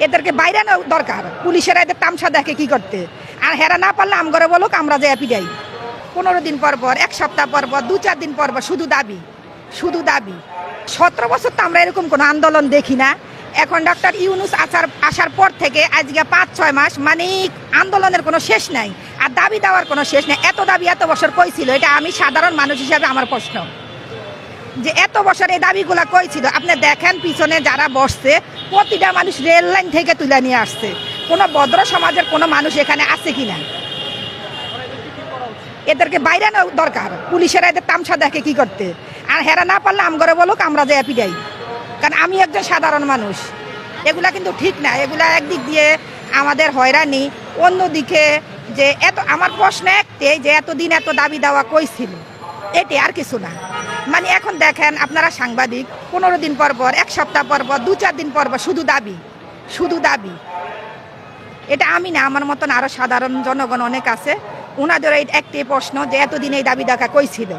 এদেরকে বাইরানো দরকার। পুলিশেরা এদের তামসা দেখে কি করতে, আর হেরা না পারলে আমগরে বলুক, আমরা যে পিটাই। 15 দিন পর পর, 1 সপ্তাহ পর পর, 2-4 দিন পর পর শুধু দাবি, শুধু দাবি। 17 বছর তো আমরা এরকম কোনো আন্দোলন দেখি না। এখন ডক্টর ইউনূস আসার পর থেকে আজকে 5-6 মাস মানে আন্দোলনের কোনো শেষ নাই, আর দাবি দেওয়ার কোনো শেষ নেই। এত দাবি এত বছর কই ছিল? এটা আমি সাধারণ মানুষ হিসাবে আমার প্রশ্ন, যে এত বছর এই দাবিগুলা কই ছিল? আপনি দেখেন পিছনে যারা বসছে, প্রতিটা মানুষ রেল লাইন থেকে তুলে নিয়ে আসছে। কোনো ভদ্র সমাজের কোনো মানুষ এখানে আছে কিনা? এদেরকে বাইরানো দরকার। পুলিশেরা এদের তামসা দেখে কি করতে, আর হেরা না পারলে আমগরে বলুক, আমরা যে পিটাই। কারণ আমি একজন সাধারণ মানুষ। এগুলা কিন্তু ঠিক না। এগুলা একদিক দিয়ে আমাদের হয়রানি, অন্যদিকে যে এত আমার প্রশ্ন একটাই, যে এতদিন এত দাবি দেওয়া কই ছিল? এটি আর কিছু না। মানে এখন দেখেন আপনারা সাংবাদিক, 15 দিন পর পর, 1 সপ্তাহ পর পর, 2-4 দিন পর পর শুধু দাবি, শুধু দাবি। এটা আমি না, আমার মতন আরো সাধারণ জনগণ অনেক আছে, ওনাদের একটি প্রশ্ন যে এতদিন এই দাবি দেখা কই ছিল?